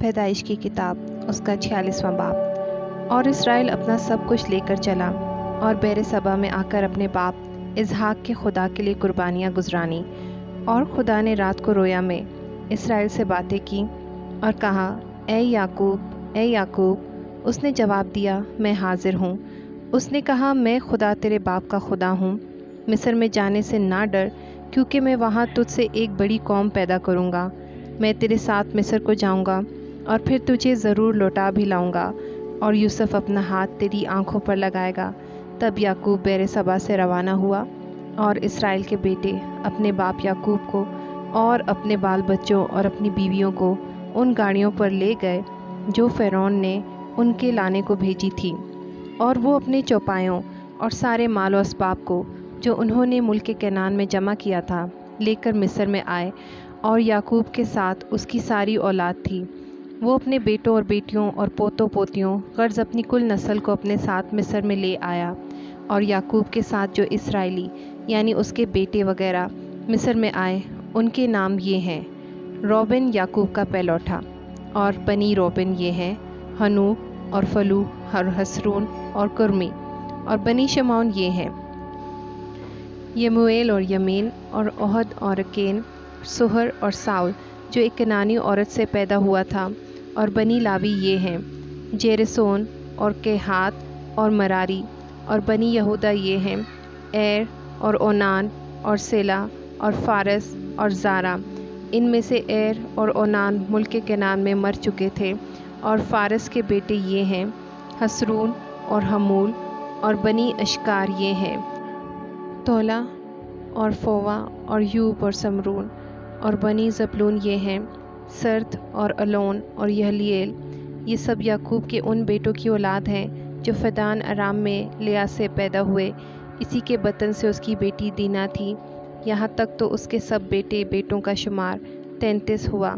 پیدائش کی کتاب اس کا 46واں باب۔ اور اسرائیل اپنا سب کچھ لے کر چلا اور بیر سبا میں آ کر اپنے باپ اسحاق کے خدا کے لیے قربانیاں گزرانی۔ اور خدا نے رات کو رویا میں اسرائیل سے باتیں کی اور کہا، اے یعقوب، اے یعقوب۔ اس نے جواب دیا، میں حاضر ہوں۔ اس نے کہا، میں خدا تیرے باپ کا خدا ہوں۔ مصر میں جانے سے نہ ڈر، کیونکہ میں وہاں تجھ سے ایک بڑی قوم پیدا کروں گا۔ میں تیرے ساتھ مصر کو جاؤں گا اور پھر تجھے ضرور لوٹا بھی لاؤں گا، اور یوسف اپنا ہاتھ تیری آنکھوں پر لگائے گا۔ تب یعقوب بیر سبا سے روانہ ہوا، اور اسرائیل کے بیٹے اپنے باپ یعقوب کو اور اپنے بال بچوں اور اپنی بیویوں کو ان گاڑیوں پر لے گئے جو فرعون نے ان کے لانے کو بھیجی تھی، اور وہ اپنے چوپایوں اور سارے مال و اسباب کو جو انہوں نے ملک کنعان میں جمع کیا تھا لے کر مصر میں آئے، اور یعقوب کے ساتھ اس کی ساری اولاد تھی۔ وہ اپنے بیٹوں اور بیٹیوں اور پوتوں پوتیوں غرض اپنی کل نسل کو اپنے ساتھ مصر میں لے آیا۔ اور یعقوب کے ساتھ جو اسرائیلی یعنی اس کے بیٹے وغیرہ مصر میں آئے، ان کے نام یہ ہیں: روبن یعقوب کا پہلوٹا، اور بنی روبن یہ ہیں: ہنوک اور فلو اور حسرون اور کرمی۔ اور بنی شمعون یہ ہیں: یمویل اور یمین اور اوہد اور رکین، سہر اور ساؤل جو ایک کنانی عورت سے پیدا ہوا تھا۔ اور بنی لاوی یہ ہیں: جیرسون اور کیہات اور مراری۔ اور بنی یہودا یہ ہیں: ایر اور اونان اور سیلا اور فارس اور زارا۔ ان میں سے ایر اور اونان ملک کنعان میں مر چکے تھے۔ اور فارس کے بیٹے یہ ہیں: حسرون اور حمول۔ اور بنی اشکار یہ ہیں: تولا اور فوا اور یوب اور سمرون۔ اور بنی زبلون یہ ہیں: سرد اور الون اور یہلیل۔ یہ سب یعقوب کے ان بیٹوں کی اولاد ہیں جو فدان ارام میں لیا سے پیدا ہوئے۔ اسی کے بطن سے اس کی بیٹی دینا تھی، یہاں تک تو اس کے سب بیٹے بیٹوں کا شمار 33 ہوا۔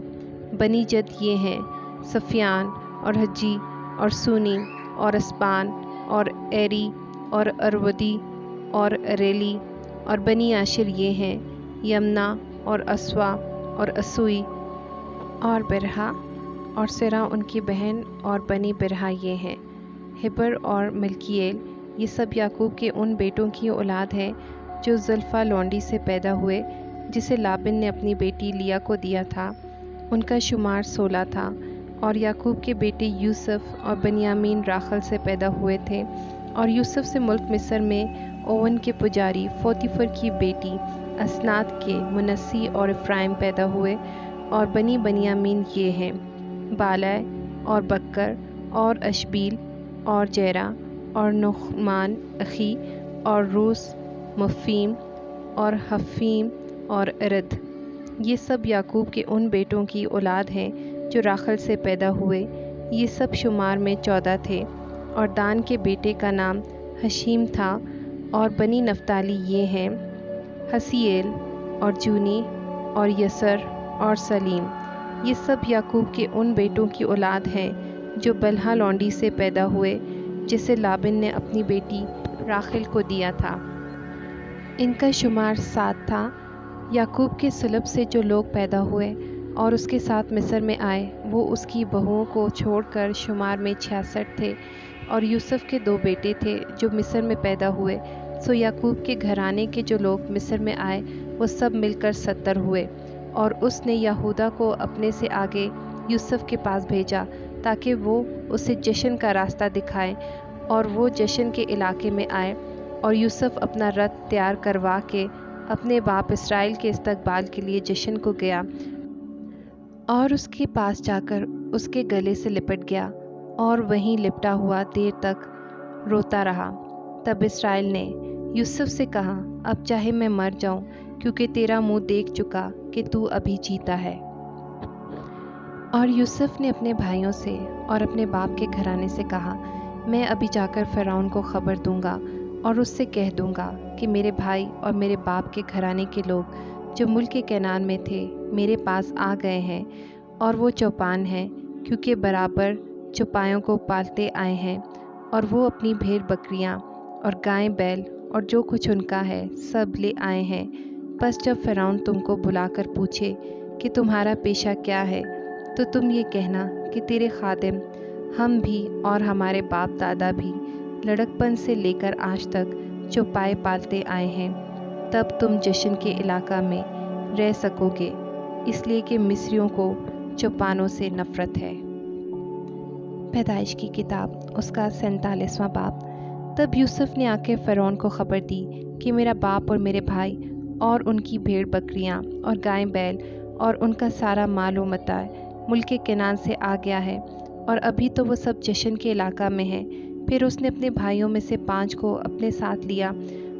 بنی جد یہ ہیں: سفیان اور حجی اور سونی اور اسبان اور ایری اور ارودی اور اریلی۔ اور بنی عاشر یہ ہیں: یمنا اور اسوا اور اسوئی اور برہا اور سرا ان کی بہن۔ اور بنی برہا یہ ہیں: ہبر اور ملکییل۔ یہ سب یعقوب کے ان بیٹوں کی اولاد ہیں جو زلفا لونڈی سے پیدا ہوئے، جسے لابن نے اپنی بیٹی لیا کو دیا تھا۔ ان کا شمار 16 تھا۔ اور یعقوب کے بیٹے یوسف اور بنیامین راخل سے پیدا ہوئے تھے۔ اور یوسف سے ملک مصر میں اوون کے پجاری فوتیفر کی بیٹی اسنات کے منسی اور افرائیم پیدا ہوئے۔ اور بنی بنیامین یہ ہیں: بالائے اور بکر اور اشبیل اور جیرا اور نعمان اخی اور روس مفیم اور حفیم اور ارد۔ یہ سب یعقوب کے ان بیٹوں کی اولاد ہیں جو راخل سے پیدا ہوئے۔ یہ سب شمار میں 14 تھے۔ اور دان کے بیٹے کا نام حشیم تھا۔ اور بنی نفتالی یہ ہیں: حسیئیل اور جونی اور یسر اور سلیم۔ یہ سب یعقوب کے ان بیٹوں کی اولاد ہیں جو بلہا لونڈی سے پیدا ہوئے، جسے لابن نے اپنی بیٹی راخل کو دیا تھا۔ ان کا شمار 7 تھا۔ یعقوب کے صلب سے جو لوگ پیدا ہوئے اور اس کے ساتھ مصر میں آئے، وہ اس کی بہوؤں کو چھوڑ کر شمار میں 66 تھے۔ اور یوسف کے 2 بیٹے تھے جو مصر میں پیدا ہوئے، سو یعقوب کے گھرانے کے جو لوگ مصر میں آئے وہ سب مل کر 70 ہوئے۔ اور اس نے یہودا کو اپنے سے آگے یوسف کے پاس بھیجا تاکہ وہ اسے جشن کا راستہ دکھائے، اور وہ جشن کے علاقے میں آئے۔ اور یوسف اپنا رتھ تیار کروا کے اپنے باپ اسرائیل کے استقبال کے لیے جشن کو گیا، اور اس کے پاس جا کر اس کے گلے سے لپٹ گیا، اور وہیں لپٹا ہوا دیر تک روتا رہا۔ تب اسرائیل نے یوسف سے کہا، اب چاہے میں مر جاؤں، کیونکہ تیرا منہ دیکھ چکا کہ تو ابھی جیتا ہے۔ اور یوسف نے اپنے بھائیوں سے اور اپنے باپ کے گھرانے سے کہا، میں ابھی جا کر فرعون کو خبر دوں گا اور اس سے کہہ دوں گا کہ میرے بھائی اور میرے باپ کے گھرانے کے لوگ جو ملک کنعان میں تھے میرے پاس آ گئے ہیں، اور وہ چوپان ہیں، کیونکہ برابر چوپایوں کو پالتے آئے ہیں۔ اور وہ اپنی بھیڑ بکریاں اور گائیں بیل اور جو کچھ ان کا ہے سب لے آئے ہیں۔ بس جب فرعون تم کو بلا کر پوچھے کہ تمہارا پیشہ کیا ہے، تو تم یہ کہنا کہ تیرے خادم ہم بھی اور ہمارے باپ دادا بھی لڑکپن سے لے کر آج تک چوپائے پالتے آئے ہیں، تب تم جشن کے علاقہ میں رہ سکو گے، اس لیے کہ مصریوں کو چوپانوں سے نفرت ہے۔ پیدائش کی کتاب اس کا 47واں باب۔ تب یوسف نے آ کے فرعون کو خبر دی کہ میرا باپ اور میرے بھائی اور ان کی بھیڑ بکریاں اور گائیں بیل اور ان کا سارا مال و متاع ملک کنعان سے آ گیا ہے، اور ابھی تو وہ سب جشن کے علاقہ میں ہیں۔ پھر اس نے اپنے بھائیوں میں سے 5 کو اپنے ساتھ لیا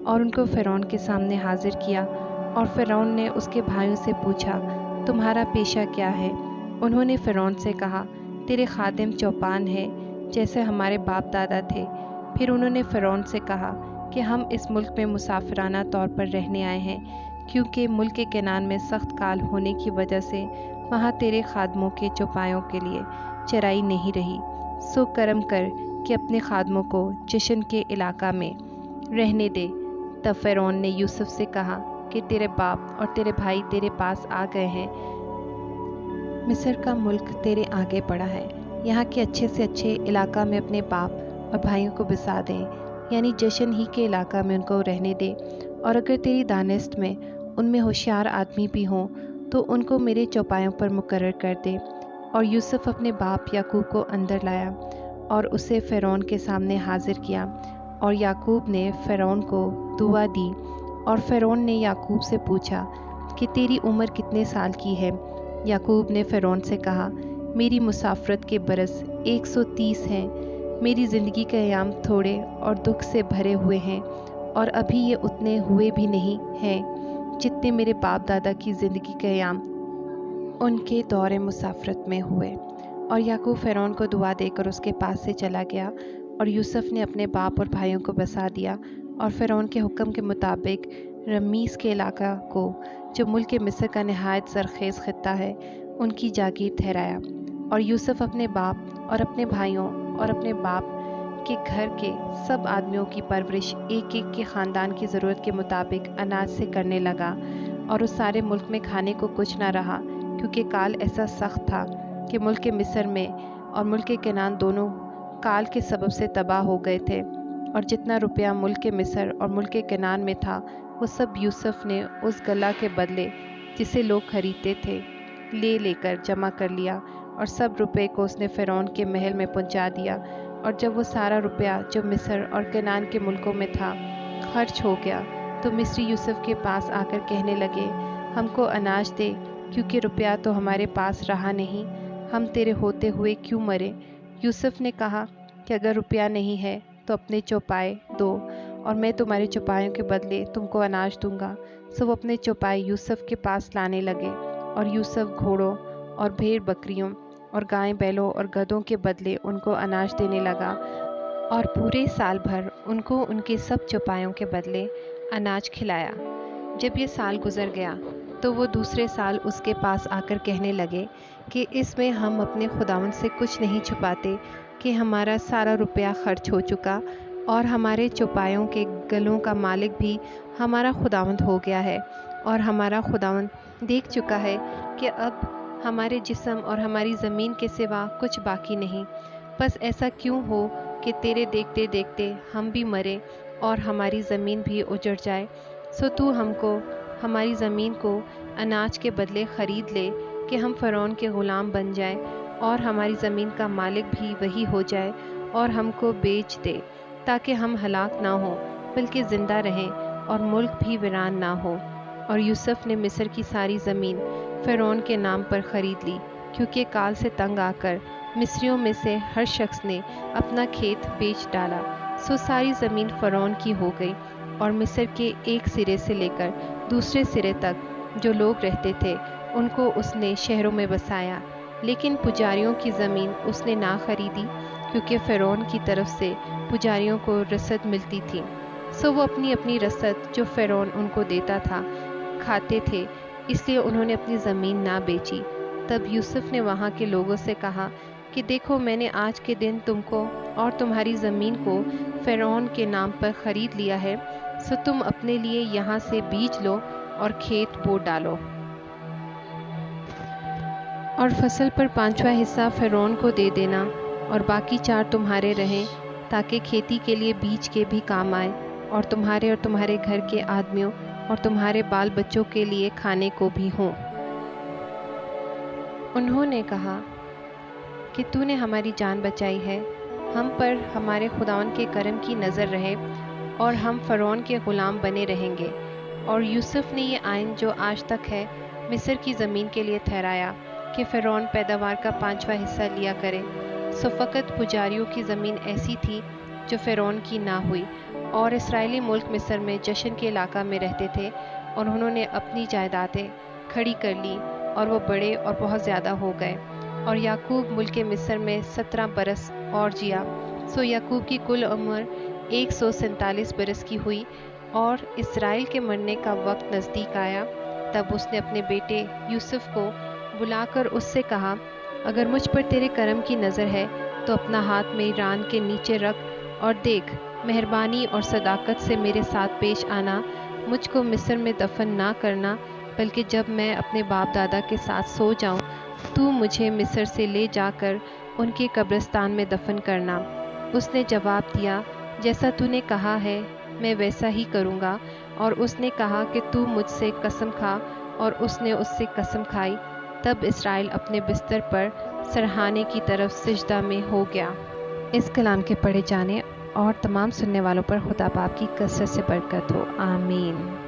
اور ان کو فرعون کے سامنے حاضر کیا، اور فرعون نے اس کے بھائیوں سے پوچھا، تمہارا پیشہ کیا ہے؟ انہوں نے فرعون سے کہا، تیرے خادم چوپان ہیں جیسے ہمارے باپ دادا تھے۔ پھر انہوں نے فرعون سے کہا کہ ہم اس ملک میں مسافرانہ طور پر رہنے آئے ہیں، کیونکہ ملک کنعان میں سخت کال ہونے کی وجہ سے وہاں تیرے خادموں کے چوپایوں کے لیے چرائی نہیں رہی، سو کرم کر کہ اپنے خادموں کو جشن کے علاقہ میں رہنے دے۔ تب فرعون نے یوسف سے کہا کہ تیرے باپ اور تیرے بھائی تیرے پاس آ گئے ہیں، مصر کا ملک تیرے آگے پڑا ہے، یہاں کے اچھے سے اچھے علاقہ میں اپنے باپ اور بھائیوں کو بسا دیں، یعنی جشن ہی کے علاقہ میں ان کو رہنے دے، اور اگر تیری دانست میں ان میں ہوشیار آدمی بھی ہوں تو ان کو میرے چوپایوں پر مقرر کر دے۔ اور یوسف اپنے باپ یعقوب کو اندر لایا اور اسے فرعون کے سامنے حاضر کیا، اور یعقوب نے فرعون کو دعا دی، اور فرعون نے یعقوب سے پوچھا کہ تیری عمر کتنے سال کی ہے؟ یعقوب نے فرعون سے کہا، میری مسافرت کے برس 130 ہیں، میری زندگی کے ایام تھوڑے اور دکھ سے بھرے ہوئے ہیں، اور ابھی یہ اتنے ہوئے بھی نہیں ہیں جتنے میرے باپ دادا کی زندگی کے ایام ان کے دور مسافرت میں ہوئے۔ اور یعقوب فرعون کو دعا دے کر اس کے پاس سے چلا گیا، اور یوسف نے اپنے باپ اور بھائیوں کو بسا دیا، اور فرعون کے حکم کے مطابق رمیس کے علاقہ کو، جو ملک مصر کا نہایت زرخیز خطہ ہے، ان کی جاگیر ٹھہرایا۔ اور یوسف اپنے باپ اور اپنے بھائیوں اور اپنے باپ کے گھر کے سب آدمیوں کی پرورش ایک ایک کے خاندان کی ضرورت کے مطابق اناج سے کرنے لگا، اور اس سارے ملک میں کھانے کو کچھ نہ رہا، کیونکہ کال ایسا سخت تھا کہ ملک مصر میں اور ملک کنعان دونوں کال کے سبب سے تباہ ہو گئے تھے۔ اور جتنا روپیہ ملک مصر اور ملک کنعان میں تھا، وہ سب یوسف نے اس گلہ کے بدلے جسے لوگ خریدتے تھے لے کر جمع کر لیا، اور سب روپے کو اس نے فرعون کے محل میں پہنچا دیا۔ اور جب وہ سارا روپیہ جو مصر اور کنعان کے ملکوں میں تھا خرچ ہو گیا، تو مصری یوسف کے پاس آ کر کہنے لگے، ہم کو اناج دے، کیونکہ روپیہ تو ہمارے پاس رہا نہیں، ہم تیرے ہوتے ہوئے کیوں مرے؟ یوسف نے کہا کہ اگر روپیہ نہیں ہے تو اپنے چوپائے دو، اور میں تمہارے چوپایوں کے بدلے تم کو اناج دوں گا۔ سو وہ اپنے چوپائے یوسف کے پاس لانے لگے، اور یوسف گھوڑوں اور بھیڑ بکریوں اور گائیں بیلوں اور گدھوں کے بدلے ان کو اناج دینے لگا، اور پورے سال بھر ان کو ان کے سب چوپایوں کے بدلے اناج کھلایا۔ جب یہ سال گزر گیا تو وہ دوسرے سال اس کے پاس آ کر کہنے لگے کہ اس میں ہم اپنے خداوند سے کچھ نہیں چھپاتے کہ ہمارا سارا روپیہ خرچ ہو چکا، اور ہمارے چوپایوں کے گلوں کا مالک بھی ہمارا خداوند ہو گیا ہے، اور ہمارا خداوند دیکھ چکا ہے کہ اب ہمارے جسم اور ہماری زمین کے سوا کچھ باقی نہیں۔ بس ایسا کیوں ہو کہ تیرے دیکھتے دیکھتے ہم بھی مرے اور ہماری زمین بھی اجڑ جائے؟ سو تو ہم کو ہماری زمین کو اناج کے بدلے خرید لے کہ ہم فرعون کے غلام بن جائیں، اور ہماری زمین کا مالک بھی وہی ہو جائے، اور ہم کو بیچ دے تاکہ ہم ہلاک نہ ہوں بلکہ زندہ رہیں، اور ملک بھی ویران نہ ہو۔ اور یوسف نے مصر کی ساری زمین فرعون کے نام پر خرید لی، کیونکہ کال سے تنگ آ کر مصریوں میں سے ہر شخص نے اپنا کھیت بیچ ڈالا۔ سو ساری زمین فرعون کی ہو گئی، اور مصر کے ایک سرے سے لے کر دوسرے سرے تک جو لوگ رہتے تھے ان کو اس نے شہروں میں بسایا، لیکن پجاریوں کی زمین اس نے نہ خریدی، کیونکہ فرعون کی طرف سے پجاریوں کو رسد ملتی تھی۔ سو وہ اپنی اپنی رسد جو فرعون ان کو دیتا تھا کھاتے تھے، اس لیے انہوں نے اپنی زمین نہ بیچی۔ تب یوسف نے وہاں کے لوگوں سے کہا کہ دیکھو، میں نے آج کے دن تم کو اور تمہاری زمین کو فرعون کے نام پر خرید لیا ہے، سو تم اپنے لیے یہاں سے بیج لو اور کھیت بو ڈالو۔ اور فصل پر 5واں حصہ فرعون کو دے دینا، اور باقی 4 تمہارے رہیں، تاکہ کھیتی کے لیے بیج کے بھی کام آئے، اور تمہارے گھر کے آدمیوں اور تمہارے بال بچوں کے لیے کھانے کو بھی ہوں۔ انہوں نے کہا کہ تو نے ہماری جان بچائی ہے، ہم پر ہمارے خداوند کے کرم کی نظر رہے، اور ہم فرعون کے غلام بنے رہیں گے۔ اور یوسف نے یہ آئین جو آج تک ہے مصر کی زمین کے لیے ٹھہرایا کہ فرعون پیداوار کا 5واں حصہ لیا کرے، سو فقط پجاریوں کی زمین ایسی تھی جو فرعون کی نہ ہوئی، اور اسرائیلی ملک مصر میں جشن کے علاقہ میں رہتے تھے، اور انہوں نے اپنی جائیدادیں کھڑی کر لی، اور وہ بڑے اور بہت زیادہ ہو گئے۔ اور یعقوب ملک مصر میں 17 برس اور جیا، سو یعقوب کی کل عمر 147 برس کی ہوئی۔ اور اسرائیل کے مرنے کا وقت نزدیک آیا، تب اس نے اپنے بیٹے یوسف کو بلا کر اس سے کہا، اگر مجھ پر تیرے کرم کی نظر ہے تو اپنا ہاتھ میری ران کے نیچے رکھ، اور دیکھ، مہربانی اور صداقت سے میرے ساتھ پیش آنا، مجھ کو مصر میں دفن نہ کرنا، بلکہ جب میں اپنے باپ دادا کے ساتھ سو جاؤں تو مجھے مصر سے لے جا کر ان کے قبرستان میں دفن کرنا۔ اس نے جواب دیا، جیسا تو نے کہا ہے میں ویسا ہی کروں گا۔ اور اس نے کہا کہ تو مجھ سے قسم کھا، اور اس نے اس سے قسم کھائی۔ تب اسرائیل اپنے بستر پر سرہانے کی طرف سجدہ میں ہو گیا۔ اس کلام کے پڑھے جانے اور تمام سننے والوں پر خدا باپ کی کثرت سے برکت ہو، آمین۔